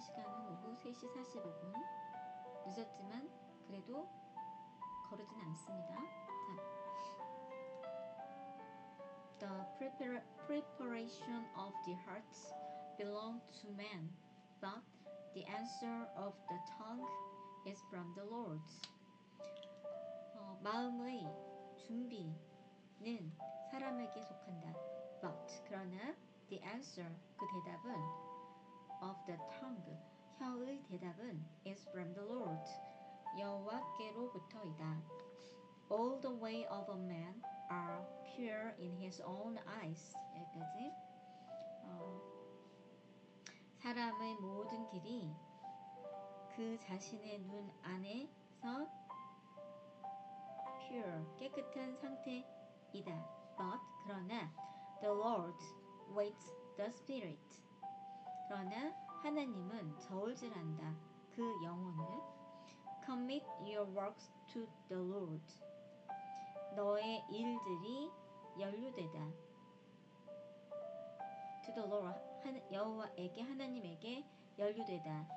시간은 오후 3시 45분. 늦었지만 그래도 거르진 않습니다. 자, The preparation of the heart belongs to man, but the answer of the tongue is from the Lord. 마음의 준비는 사람에게 속한다. But 그러나 the answer 그 대답은 of the tongue 혀의 대답은 is from the Lord 여호와께로부터이다. All the way of a man are pure in his own eyes. 여기까지. 사람의 모든 길이 그 자신의 눈 안에서 pure 깨끗한 상태이다. But 그러나 the Lord waits the spirit. 그러나 하나님은 저울질한다. 그 영혼을 Commit your works to the Lord. 너의 일들이 연루되다. To the Lord. 여호와에게 하나님에게 연루되다.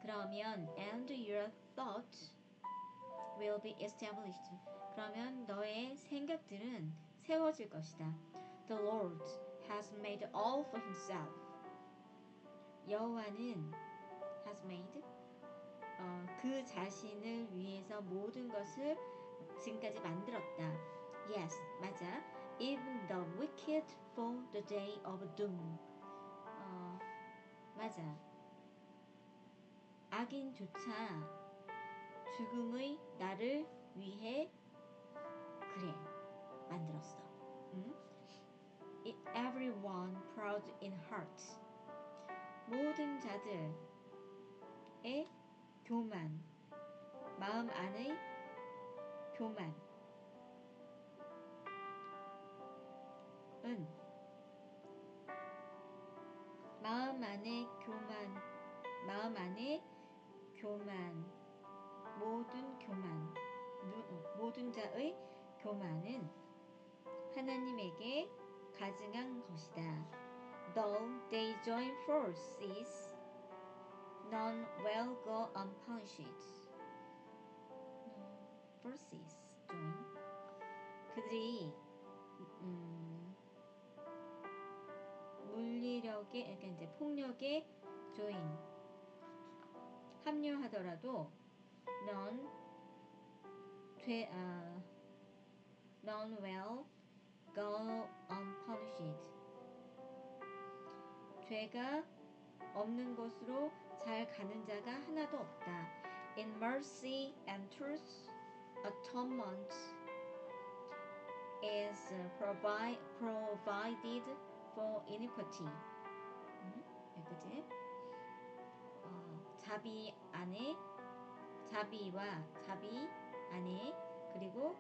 그러면 and your thoughts will be established. 그러면 너의 생각들은 세워질 것이다. The Lord has made all for himself. 여호와는 has made 그 자신을 위해서 모든 것을 지금까지 만들었다. Yes, 맞아. Even the wicked for the day of doom. 맞아. 악인조차 죽음의 날을 위해 그래 만들었어. Everyone proud in heart. 모든 자들의 교만, 마음 안의 교만은 마음 안의 교만, 모든 자의 교만은 하나님에게 가증한 것이다. Though they join forces, none will go unpunished. Forces join. 그들이 물리력에, 그러니까 이제 폭력에 join 합류하더라도 none will go unpunished. 죄가 없는 곳으로 잘 가는 자가 하나도 없다. In mercy and truth, atonement is provided for iniquity. 그치? 자비 안에 그리고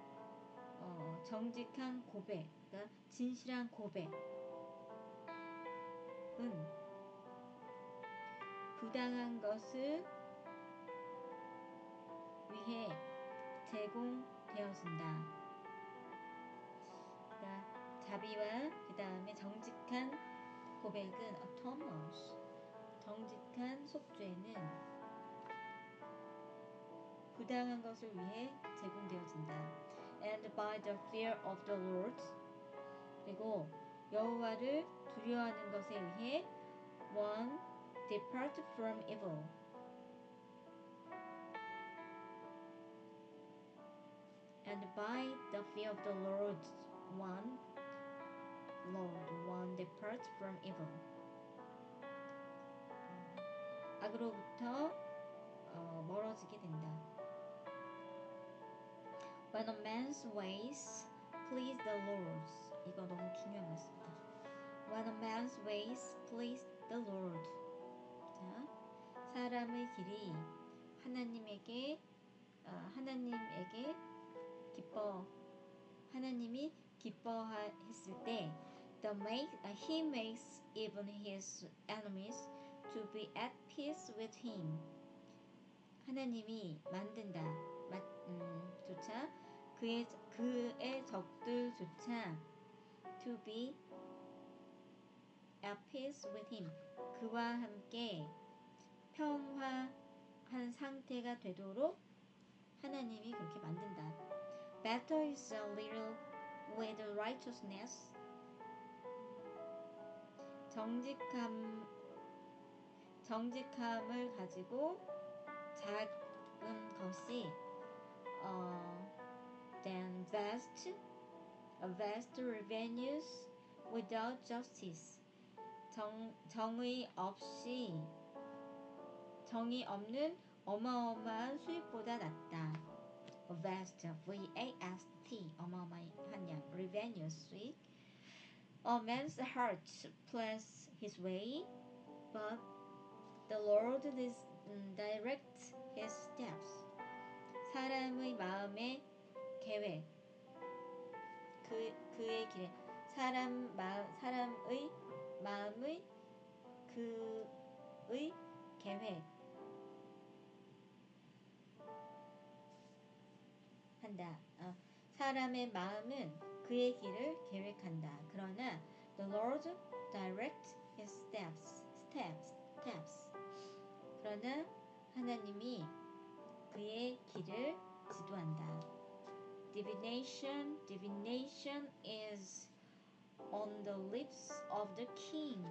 정직한 고백, 그러니까 진실한 고백은 부당한 것을 위해 제공되어진다. 그러니까 자비와 그 다음에 정직한 고백은 atonement, 정직한 속죄는 부당한 것을 위해 제공되어진다. And by the fear of the Lord, 그리고 여호와를 두려워하는 것에 의해 one depart from evil. And by the fear of the Lord, one depart from evil. 악으로부터 멀어지게 된다. When a man's ways please the Lord. 이거 너무 중요한 말씀이다. When a man's ways please the Lord. 자, 사람의 길이 하나님이 기뻐했을 때 he makes even his enemies to be at peace with him. 하나님이 만든다. 조차 그의 적들조차 to be at peace with him. 그와 함께 평화한 상태가 되도록 하나님이 그렇게 만든다. Better is a little with righteousness. 정직함을 가지고 작은 것이 than vast revenues without justice. 정의 없는 어마어마한 수입보다 낫다. vast, V-A-S-T, 어마어마한 양, revenue, 수익. A man's heart plans his way, but the Lord directs his steps. 사람의 마음의 계획, 그의 길에 사람의 마음의 그의 계획 한다. 사람의 마음은 그의 길을 계획한다. 그러나 the Lord directs his steps. 그러나 하나님이 그의 길을 지도한다. Divination is on the lips of the king.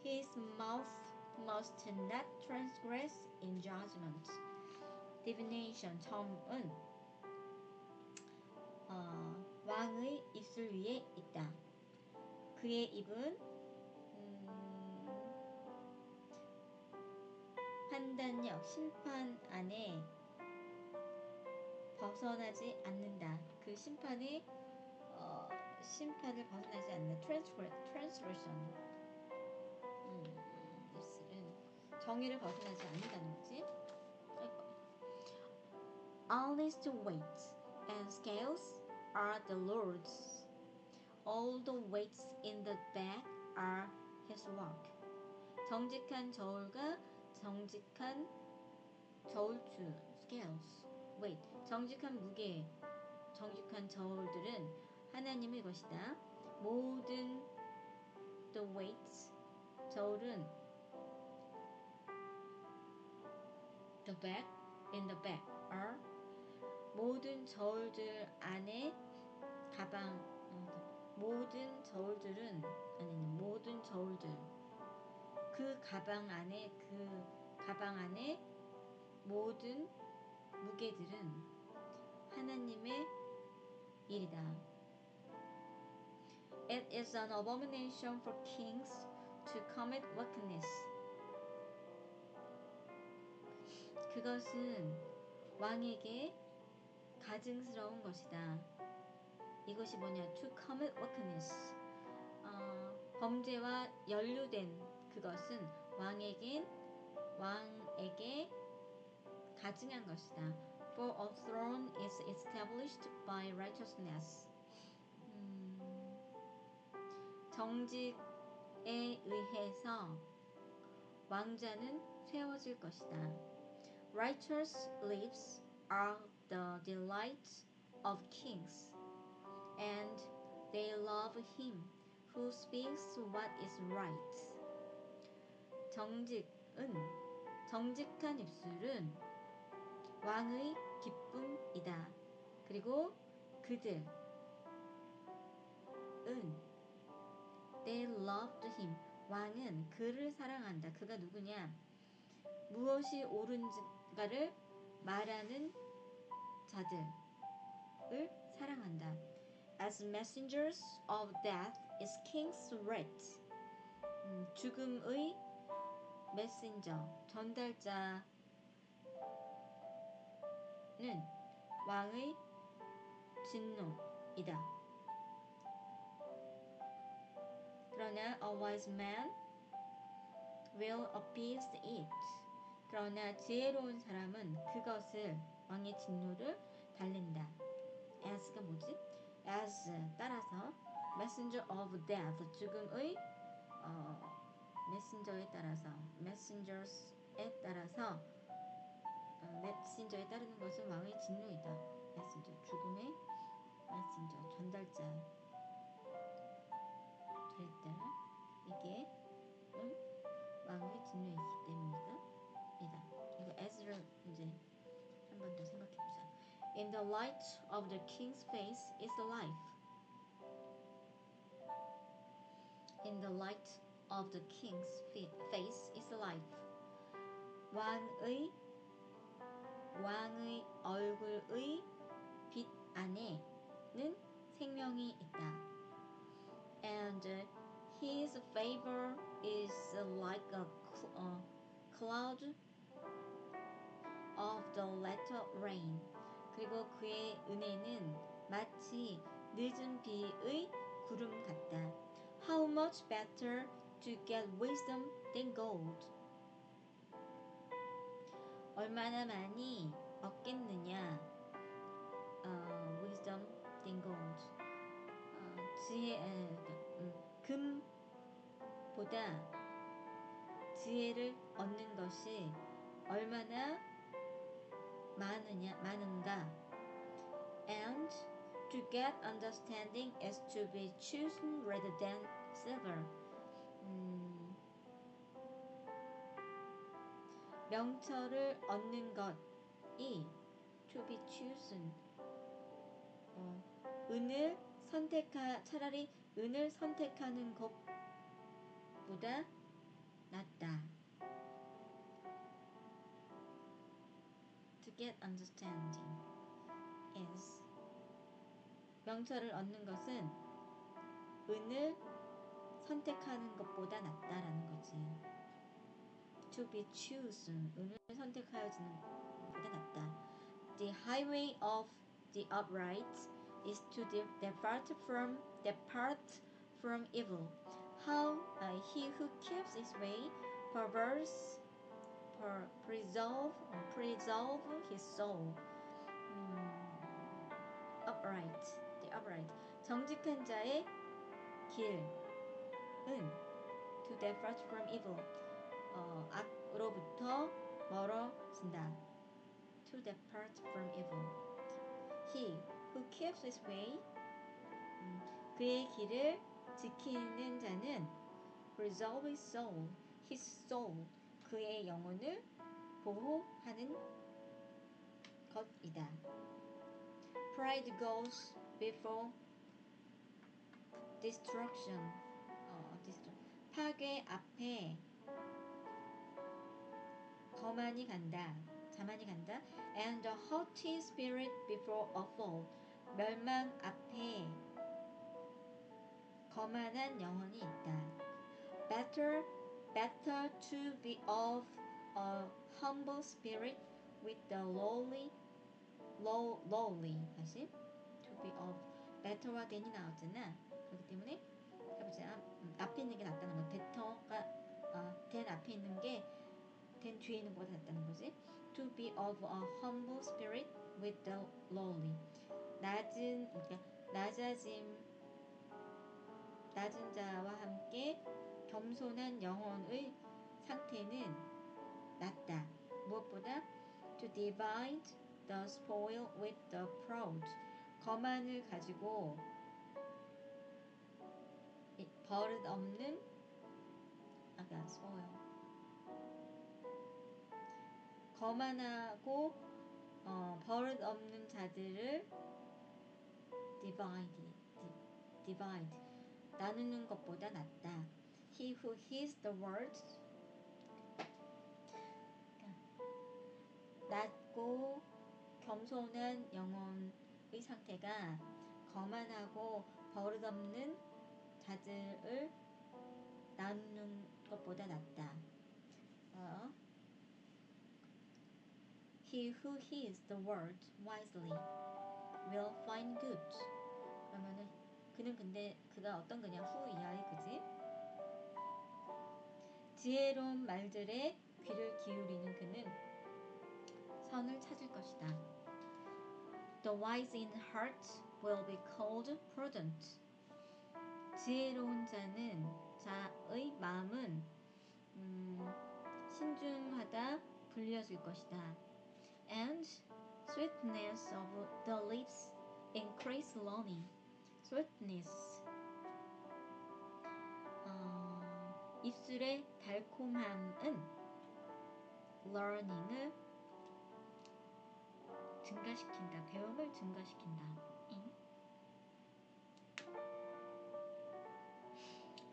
His mouth must not transgress in judgment. Divination, 점은 왕의 입술 위에 있다. 그의 입은 판단력, 심판 안에 벗어나지 않는다. 그 심판을 벗어나지 않는 transgression. 입술은 정의를 벗어나지 않는다는 거지. Honest weights and scales are the Lord's. All the weights in the bag are His work. 정직한 저울과 정직한 저울추, scales, weight, 정직한 무게, 정직한 저울들은 하나님의 것이다. 모든 the weights, 저울은 the bag, in the bag are 모든 저울들 안에 가방, 모든 저울들은 모든 저울들 그 가방 안에 모든 무게들은 하나님의 일이다. It is an abomination for kings to commit wickedness. 그것은 왕에게 가증스러운 것이다. 이것이 뭐냐? To commit wickedness. 범죄와 연루된 그것은 왕에게 가증한 것이다. For a throne is established by righteousness. 정직에 의해서 왕자는 세워질 것이다. Righteous lips are the delight of kings, and they love him who speaks what is right. 정직한 입술은 왕의 기쁨이다. 그리고 그들은 they loved him. 왕은 그를 사랑한다. 그가 누구냐? 무엇이 옳은가를 말하는 자들을 사랑한다. As messengers of death is king's right. 죽음의 메신저, 전달자는 왕의 진노이다. 그러나 a wise man will appease it. 그러나 지혜로운 사람은 그것을 왕의 진노를 달랜다. as가 뭐지? as 따라서 messenger of death 죽음의 메신저에 따라서 messengers에 따라서 메신저에 따르는 것은 왕의 진노이다. 메신저 죽음의 메신저 전달자에 따라 이게 왕의 진노이기 때문이다. 번 더 생각해보자. In the light of the king's face is life. In the light of the king's face is life. 왕의 얼굴의 빛 안에는 생명이 있다. And his favor is like a cloud of the latter rain. 그리고 그의 은혜는 마치 늦은 비의 구름 같다. How much better to get wisdom than gold. 얼마나 많이 얻겠느냐? Wisdom than gold. 금보다 지혜를 얻는 것이 얼마나 많은가? And to get understanding is to be chosen rather than silver. 명철을 얻는 것이 to be chosen. 차라리 은을 선택하는 것보다 낫다. To get understanding is 명철을 얻는 것은 은을 선택하는 것보다 낫다라는 거지. To be chosen, 은을 선택하여지는 것보다 낫다. The highway of the upright is to depart from evil. How he who keeps his way preserve his soul. Upright, the upright. 정직한 자의 길은 to depart from evil. 악으로부터 멀어진다. To depart from evil. He who keeps his way, 그의 길을 지키는 자는 preserve his soul, 그의 영혼을 보호하는 것이다. Pride goes before destruction. 파괴 앞에 자만이 간다. And the haughty spirit before a fall. 멸망 앞에 거만한 영혼이 있다. Better to be of a humble spirit with the lowly. 다시 to be of better와 than이 나왔잖아. 그렇기 때문에 해보자. 앞에 있는 게 낫다는 거. better가 than 앞에 있는 게 than 뒤에 있는 것보다 낫다는 거지. To be of a humble spirit with the lowly. 낮은 자와 함께 겸손한 영혼의 상태는 낫다. 무엇보다 to divide the spoil with the proud. 거만을 가지고 버릇 없는 spoil. 거만하고 버릇 없는 자들을 divide 나누는 것보다 낫다. He who hears the word 낮고 겸손한 영혼의 상태가 거만하고 버릇 없는 자들을 나누는 것보다 낫다. He who hears the word wisely will find good. 그러면은 근데 그가 어떤 거냐? 후이야의 그지? 지혜로운 말들에 귀를 기울이는 그는 선을 찾을 것이다. The wise in heart will be called prudent. 지혜로운 자의 마음은 신중하다 불려질 것이다. And sweetness of the lips increase learning. sweetness 입술의 달콤함은 learning을 증가시킨다. 배움을 증가시킨다.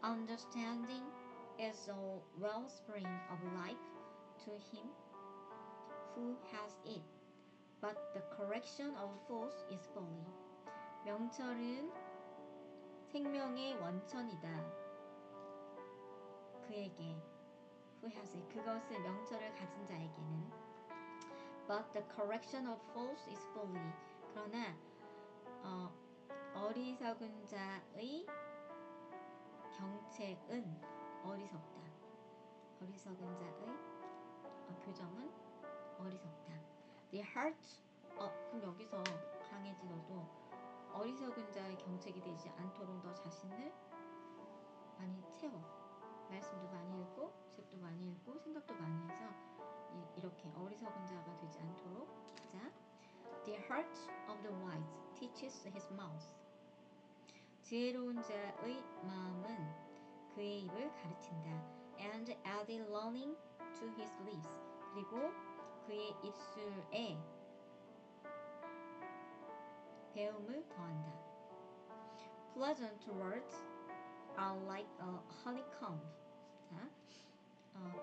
Understanding is a wellspring of life to him who has it, but the correction of fools is folly. 명철은 생명의 원천이다. 그에게 who has it, 그것을 명철을 가진 자에게는 but the correction of fools is folly. 그러나 어리석은 자의 경책은 어리석다. 어리석은 자의 교정은 어리석다. The heart 그럼 여기서 강혜지 너도 어리석은 자의 경책이 되지 않도록 너 자신을 많이 채워. 말씀도 많이 읽고 책도 많이 읽고 생각도 많이 해서 이렇게 어리석은 자가 되지 않도록 하자. The heart of the wise teaches his mouth. 지혜로운 자의 마음은 그의 입을 가르친다. And added learning to his lips. 그리고 그의 입술에 배움을 더한다. Pleasant words are like a honeycomb. 자,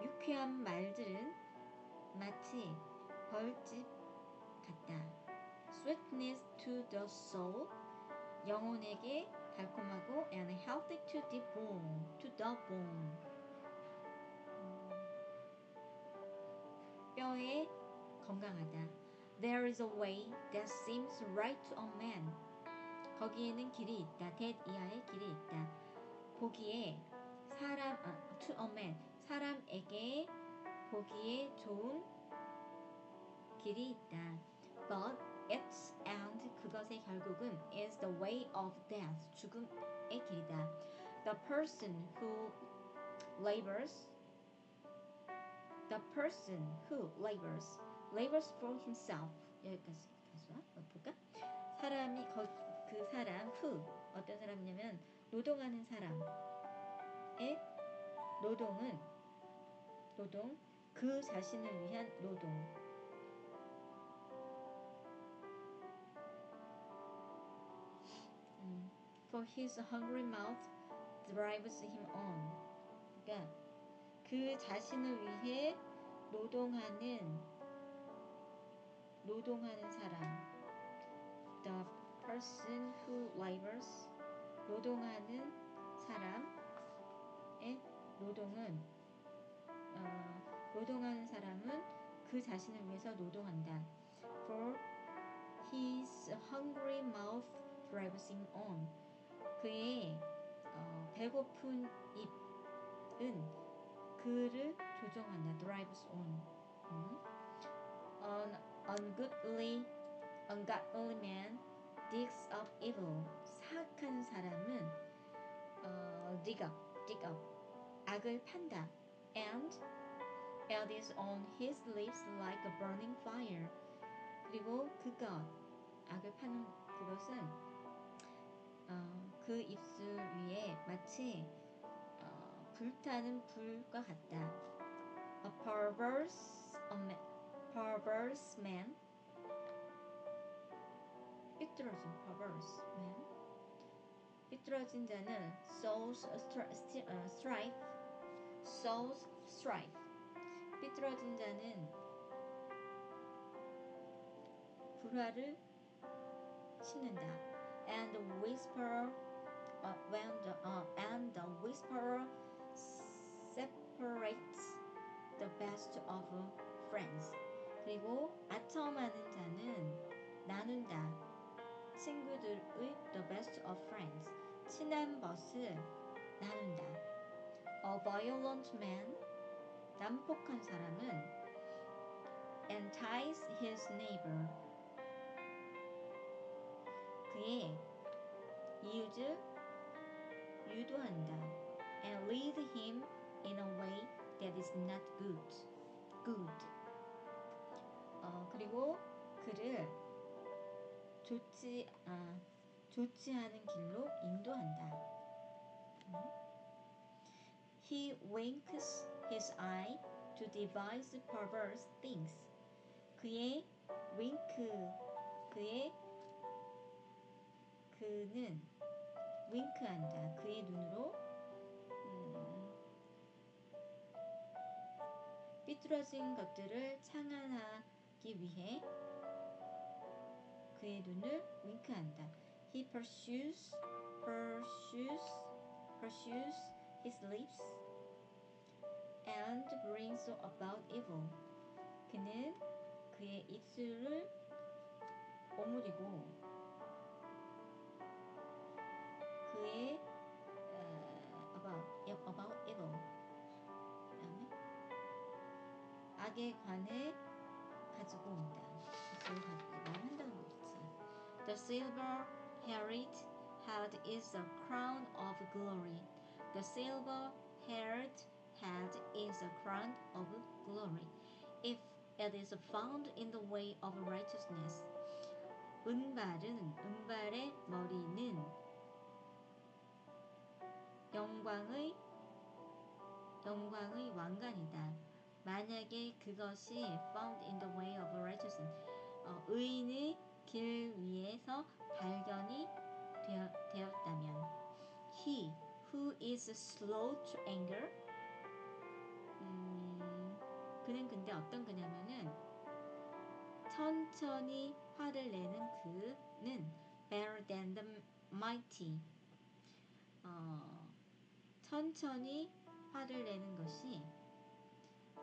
유쾌한 말들은 마치 벌집 같다. Sweetness to the soul. 영혼에게 달콤하고 and healthy to the bone. To the bone. 뼈에 건강하다. There is a way that seems right to a man. 거기에는 길이 있다. that 이하의 길이 있다. 보기에 사람 to a man 사람에게 보기에 좋은 길이 있다. But its end 그것의 결국은 is the way of death 죽음의 길이다. The person who labors for himself. 여기까지 볼까? 사람이 그 사람 who 어떤 사람이냐면 노동하는 사람의 노동 그 자신을 위한 노동. For his hungry mouth drives him on. 그러니까 그 자신을 위해 노동하는 사람. The person who labors 노동하는 사람의 노동은 노동하는 사람은 그 자신을 위해서 노동한다. For his hungry mouth drives him on. 그의 배고픈 입은 그를 조종한다. drives on. An ungodly man digs up evil. 사악한 사람은 dig up 악을 판다. And it is on his lips like a burning fire. 그리고 악을 파는 그것은 그 입술 위에 마치 불타는 불과 같다. A perverse man 삐뚤어진 자는 sows strife. 삐뚤어진 자는 불화를 심는다. And the whisperer separates the best of friends. 그리고 아첨하는 자는 나눈다. 친구들의 the best of friends. 친한 것을 나눈다. A violent man 난폭한 사람은 entice his neighbor. 그의 이웃을 유도한다. And lead him in a way that is not good. 그리고 그를 좋지 않은 길로 인도한다. He winks his eye to devise perverse things. 그의 윙크 그는 윙크한다. 그의 눈으로 삐뚤어진 것들을 창안하기 위해 그의 눈을 윙크한다. He pursues his lips and brings about evil. 그는 그의 입술을 오므리고 그의 about evil. 그다음에 악의 관을 가지고 온다. 입술을 가지고 말한다는 거겠지. The silver-haired head is a crown of glory. The silver-haired head is a crown of glory. If it is found in the way of righteousness. 은발의 머리는 영광의 왕관이다. 만약에 그것이 found in the way of righteousness, 의인의 길 위에서 발견이 되었다면, he who is slow to anger, 그는 근데 어떤 그냐면은 천천히 화를 내는 그는 better than the mighty, 천천히 화를 내는 것이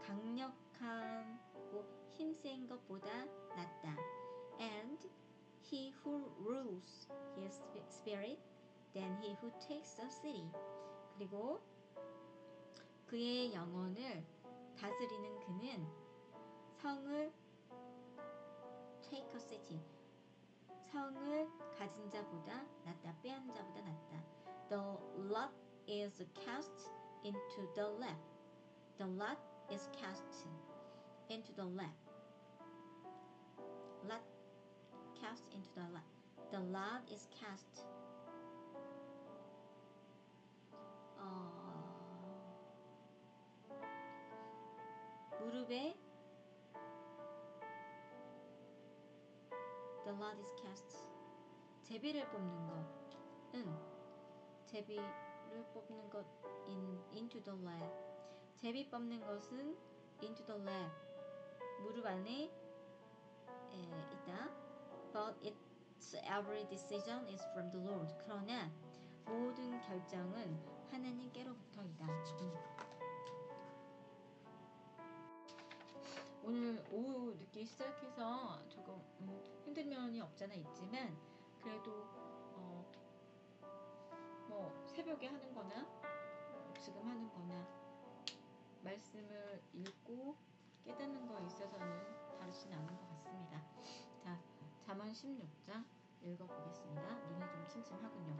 강력하고 힘센 것보다 낫다. And he who rules his spirit than he who takes a city. 그리고 그의 영혼을 다스리는 그는 성을 take a city, 성을 가진 자보다 낫다. 빼앗는 자보다 낫다. The lot is cast into the lap. The lot is cast into the lap. Lot cast into the lap. The lot is cast. 무릎에 The lot is cast. 제비를 뽑는 것 into the lap. 제비 뽑는 것은 into the lap. 무릎 안에 있다. But its every decision is from the Lord. 그러나 모든 결정은 하나님께로부터이다. 오늘 오후 늦게 시작해서 조금 힘든 면이 없잖아 있지만 그래도 뭐 새벽에 하는 거나 지금 하는 거나 말씀을 읽고 깨닫는 거에 있어서는 다르진 않은 것 같습니다. 자, 잠언 16장 읽어보겠습니다. 눈이 좀 침침하군요.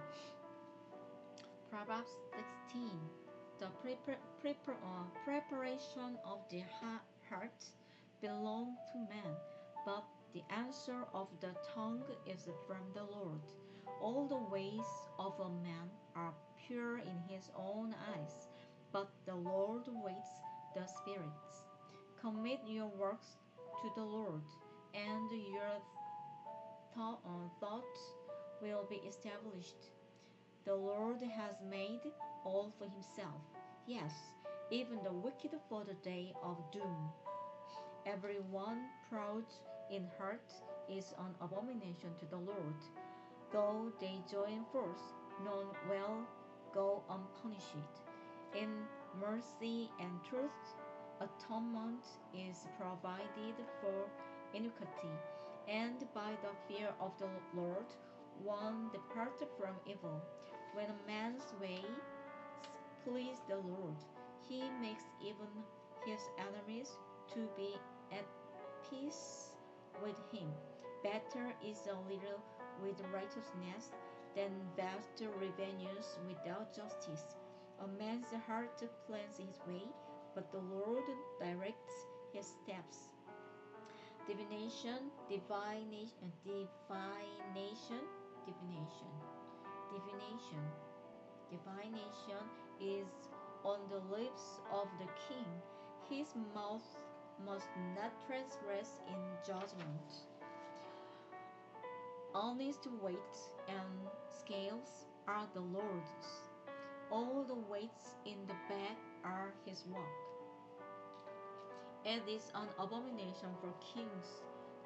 Proverbs 16. The preparation of the heart belong to man, but the answer of the tongue is from the Lord. All the ways of a man are pure in his own eyes, but the Lord weighs the spirits. Commit your works to the Lord, and your thoughts will be established. The Lord has made all for himself, yes, even the wicked for the day of doom. Everyone proud in heart is an abomination to the Lord. Though they join force, none will go unpunished. In mercy and truth, atonement is provided for iniquity, and by the fear of the Lord, one departs from evil. When a man's ways please the Lord, he makes even his enemies to be at peace with him. Better is a little with righteousness than vast revenues without justice. A man's heart plans his way, but the Lord directs his steps. Divination is on the lips of the king. His mouth must not transgress in judgment. honest weight and scales are the Lord's. All the weights in the bag are his work. It is an abomination for kings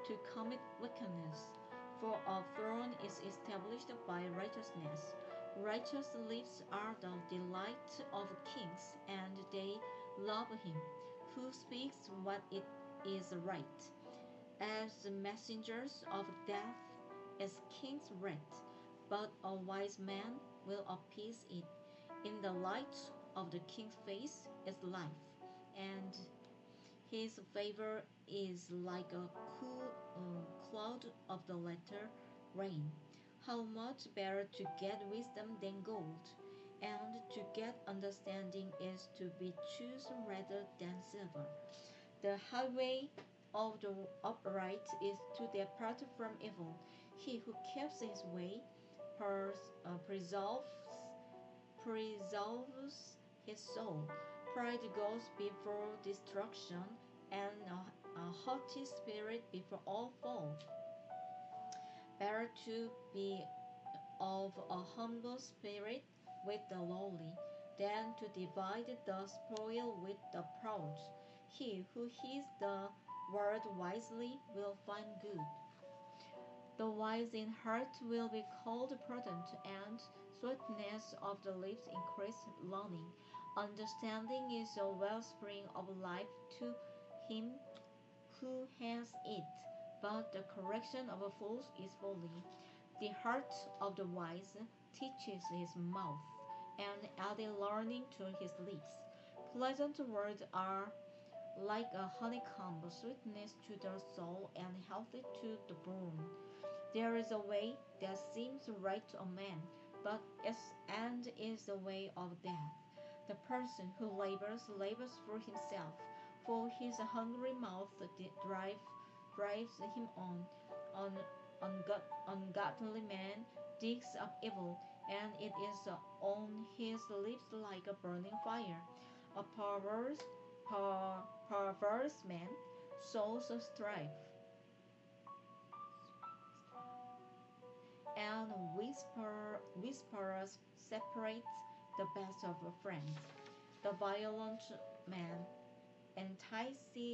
to commit wickedness, for a throne is established by righteousness. Righteous lips are the delight of kings, and they love him who speaks what it is right. As the messengers of death is king's wrath, but a wise man will appease it. In the light of the king's face is life, and his favor is like a cool cloud of the latter rain. How much better to get wisdom than gold, and to get understanding is to be chosen rather than silver. The highway of the upright is to depart from evil. He who keeps his way preserves his soul. Pride goes before destruction, and a haughty spirit before all fall. Better to be of a humble spirit with the lowly than to divide the spoil with the proud. He who heeds the word wisely will find good. The wise in heart will be called prudent, and sweetness of the lips increase learning. Understanding is a wellspring of life to him who has it, but the correction of fools is folly. The heart of the wise teaches his mouth, and added learning to his lips. Pleasant words are like a honeycomb, sweetness to the soul and healthy to the bone. There is a way that seems right to a man, but its end is the way of death. The person who labors for himself, for his hungry mouth drives him on. An ungodly man digs up evil, and it is on his lips like a burning fire. A perverse man sows strife, and whisperers separate the best of friends. The violent man entices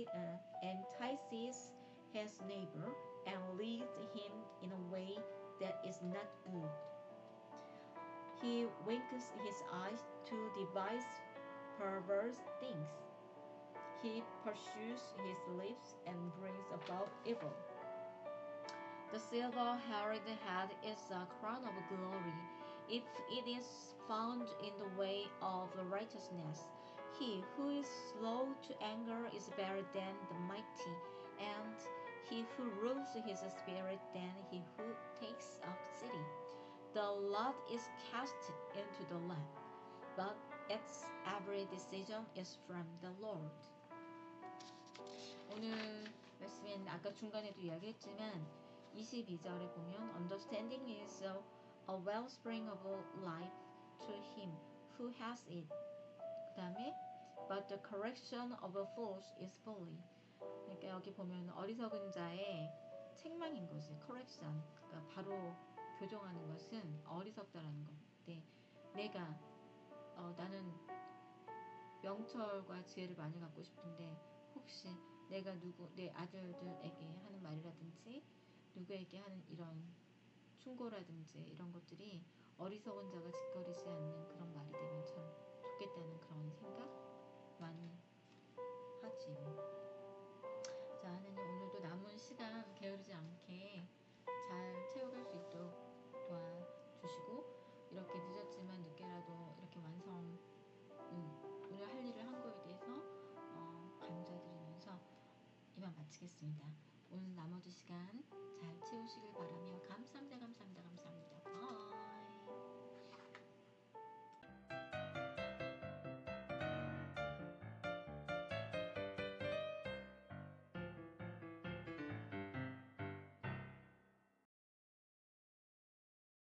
his neighbor and leads him in a way that is not good. He winks his eyes to devise perverse things. He pursues his lips and brings about evil. The silver-haired head is a crown of glory, if it is found in the way of righteousness. He who is slow to anger is better than the mighty, and he who rules his spirit than he who takes a city. The lot is cast into the lap, but its every decision is from the Lord. 오늘 말씀에는 아까 중간에도 이야기했지만 22절에 보면 Understanding is a wellspring of life to him who has it. 그 다음에 But the correction of fools is folly. 그러니까 여기 보면 어리석은 자의 책망인 거지. correction. 그러니까 바로 교정하는 것은 어리석다라는 건데 내가 나는 명철과 지혜를 많이 갖고 싶은데 혹시 내가 내 아들들에게 하는 말이라든지 누구에게 하는 이런 충고라든지 이런 것들이 어리석은 자가 짓거리지 않는 그런 말이 되면 참 좋겠다는 그런 생각 많이 하지. 자, 하나님 오늘도 남은 시간 게으르지 않게 잘 채워갈 수 있도록 도와주시고 이렇게 늦었지만 늦게라도 이렇게 오늘 할 일을 한 거에 대해서 감사드리면서 이만 마치겠습니다. 오늘 나머지 시간 잘 채우시길 바라며 감사합니다.